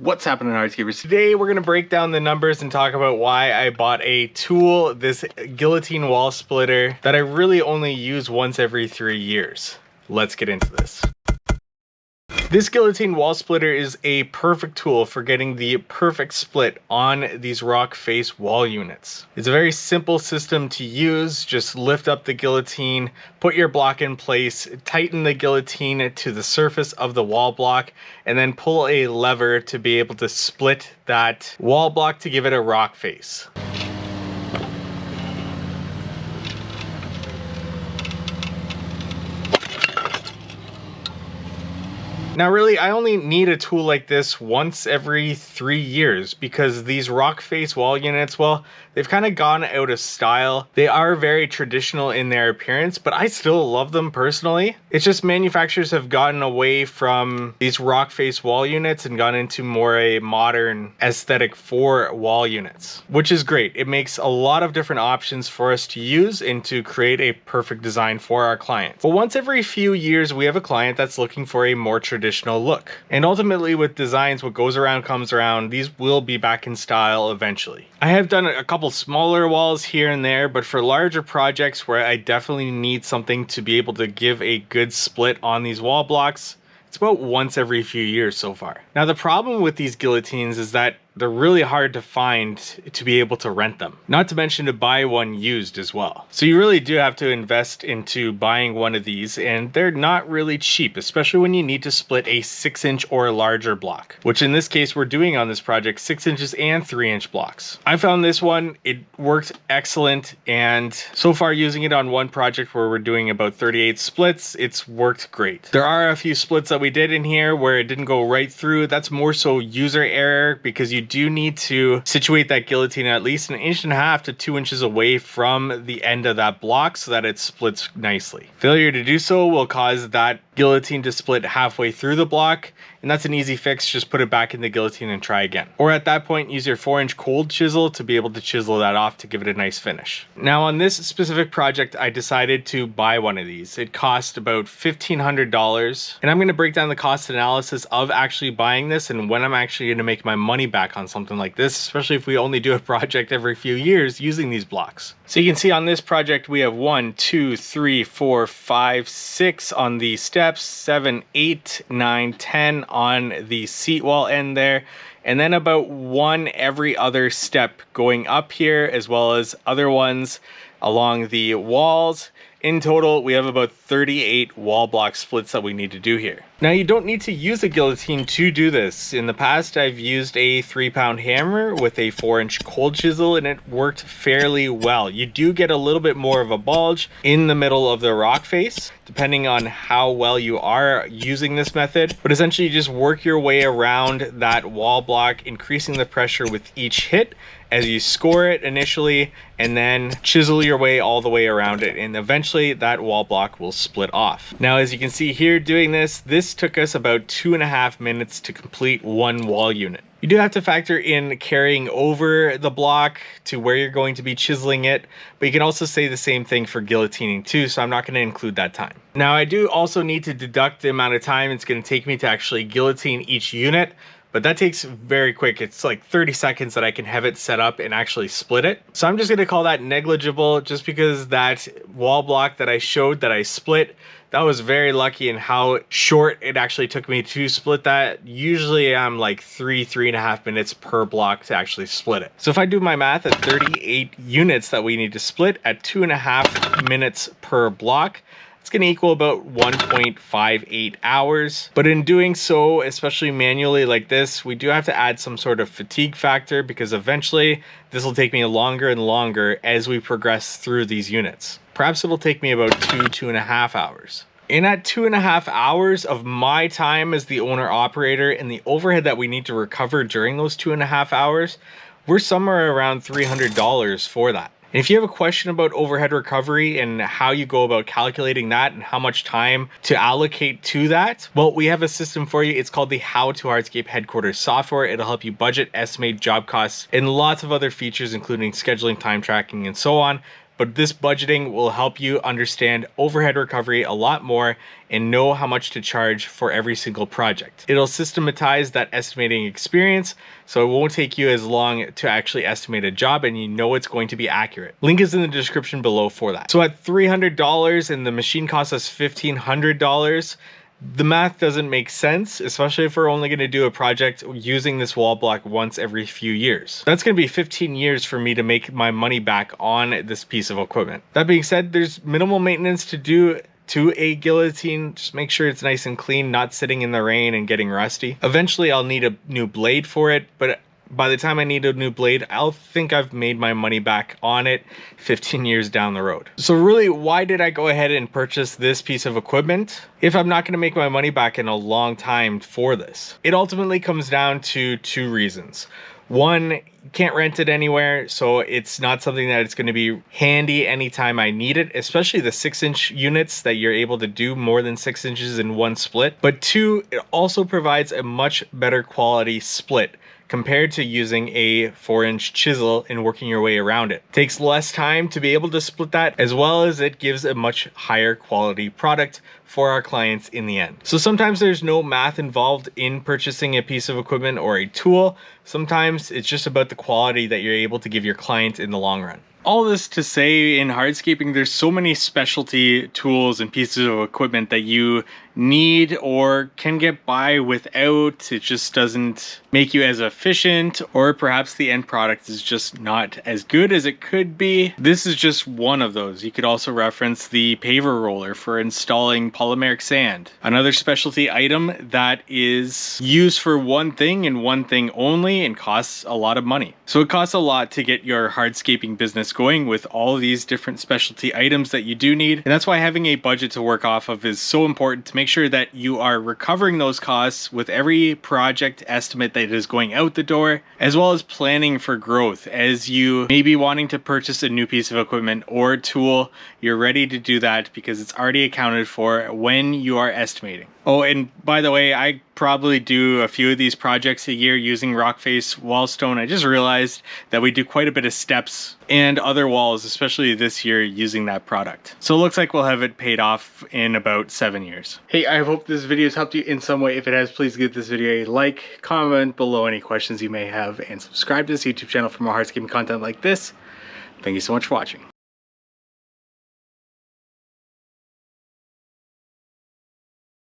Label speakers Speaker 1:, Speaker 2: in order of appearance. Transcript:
Speaker 1: What's happening, Hardscapers? Today we're going to break down the numbers and talk about why I bought a tool, this guillotine wall splitter, that I really only use once every 3 years. Let's get into this. This guillotine wall splitter is a perfect tool for getting the perfect split on these rock face wall units. It's a very simple system to use. Just lift up the guillotine, put your block in place, tighten the guillotine to the surface of the wall block, and then pull a lever to be able to split that wall block to give it a rock face. Now really, I only need a tool like this once every 3 years because these rock face wall units, well, they've kind of gone out of style. They are very traditional in their appearance, but I still love them personally. It's just manufacturers have gotten away from these rock face wall units and gone into more a modern aesthetic for wall units, which is great. It makes a lot of different options for us to use and to create a perfect design for our clients. But once every few years, we have a client that's looking for a more traditional look. And ultimately with designs, what goes around comes around. These will be back in style eventually. I have done a couple smaller walls here and there, but for larger projects where I definitely need something to be able to give a good split on these wall blocks, it's about once every few years so far. Now the problem with these guillotines is that they're really hard to find to be able to rent them, not to mention to buy one used as well. So you really do have to invest into buying one of these, and they're not really cheap, especially when you need to split a 6-inch or larger block, which in this case we're doing on this project 6 inches and 3-inch blocks. I found this one, it worked excellent, and so far using it on one project where we're doing about 38 splits, it's worked great. There are a few splits that we did in here where it didn't go right through. That's more so user error because you do need to situate that guillotine at least 1.5 inches to 2 inches away from the end of that block so that it splits nicely. Failure to do so will cause that guillotine to split halfway through the block, and that's an easy fix. Just put it back in the guillotine and try again. Or at that point, use your 4-inch cold chisel to be able to chisel that off to give it a nice finish. Now on this specific project, I decided to buy one of these. It cost about $1,500, and I'm going to break down the cost analysis of actually buying this and when I'm actually going to make my money back on something like this, especially if we only do a project every few years using these blocks. So you can see on this project, we have 1, 2, 3, 4, 5, 6 on the steps, 7, 8, 9, 10 on the seat wall end there, and then about 1 every other step going up here, as well as other ones along the walls. In total, we have about 38 wall block splits that we need to do here. Now, you don't need to use a guillotine to do this. In the past, I've used a 3-pound hammer with a 4-inch cold chisel, and it worked fairly well. You do get a little bit more of a bulge in the middle of the rock face, depending on how well you are using this method. But essentially, you just work your way around that wall block, increasing the pressure with each hit as you score it initially, and then chisel your way all the way around it, and eventually that wall block will split off. Now, as you can see here doing this took us about 2.5 minutes to complete one wall unit. You do have to factor in carrying over the block to where you're going to be chiseling it, but you can also say the same thing for guillotining too, so I'm not going to include that time. Now, I do also need to deduct the amount of time it's going to take me to actually guillotine each unit, but that takes very quick. It's like 30 seconds that I can have it set up and actually split it. So I'm just going to call that negligible, just because that wall block that I showed that I split, that was very lucky in how short it actually took me to split that. Usually I'm like 3.5 minutes per block to actually split it. So if I do my math at 38 units that we need to split at 2.5 minutes per block, it's going to equal about 1.58 hours. But in doing so, especially manually like this, we do have to add some sort of fatigue factor because eventually this will take me longer and longer as we progress through these units. Perhaps it'll take me about 2.5 hours. And at 2.5 hours of my time as the owner operator and the overhead that we need to recover during those 2.5 hours, we're somewhere around $300 for that. And if you have a question about overhead recovery and how you go about calculating that and how much time to allocate to that, well, we have a system for you. It's called the How to Hardscape Headquarters software. It'll help you budget, estimate job costs, and lots of other features, including scheduling, time tracking, and so on. but this budgeting will help you understand overhead recovery a lot more and know how much to charge for every single project. It'll systematize that estimating experience, so it won't take you as long to actually estimate a job, and you know it's going to be accurate. Link is in the description below for that. So at $300 and the machine costs us $1,500, the math doesn't make sense, especially if we're only going to do a project using this wall block once every few years. That's going to be 15 years for me to make my money back on this piece of equipment. That being said, there's minimal maintenance to do to a guillotine. Just make sure it's nice and clean, not sitting in the rain and getting rusty. Eventually I'll need a new blade for it, but by the time I need a new blade, I'll think I've made my money back on it 15 years down the road. So really, why did I go ahead and purchase this piece of equipment if I'm not going to make my money back in a long time for this? It ultimately comes down to two reasons. One, you can't rent it anywhere, so it's not something that it's going to be handy anytime I need it, especially the 6-inch units that you're able to do more than 6 inches in one split. But two, it also provides a much better quality split compared to using a 4-inch chisel and working your way around it. Takes less time to be able to split that, as well as it gives a much higher quality product for our clients in the end. So sometimes there's no math involved in purchasing a piece of equipment or a tool. Sometimes it's just about the quality that you're able to give your client in the long run. All this to say, in hardscaping, there's so many specialty tools and pieces of equipment that you need or can get by without. It just doesn't make you as efficient, or perhaps the end product is just not as good as it could be. This is just one of those. You could also reference the paver roller for installing polymeric sand. Another specialty item that is used for one thing and one thing only and costs a lot of money. So it costs a lot to get your hardscaping business going with all of these different specialty items that you do need. And that's why having a budget to work off of is so important, to make sure that you are recovering those costs with every project estimate that is going out the door, as well as planning for growth. As you may be wanting to purchase a new piece of equipment or tool, you're ready to do that because it's already accounted for when you are estimating. Oh, and by the way, I probably do a few of these projects a year using rock face wall stone. I just realized that we do quite a bit of steps and other walls, especially this year, using that product. So it looks like we'll have it paid off in about 7 years. Hey, I hope this video has helped you in some way. If it has, please give this video a like, comment below any questions you may have, and subscribe to this YouTube channel for more hardscaping content like this. Thank you so much for watching.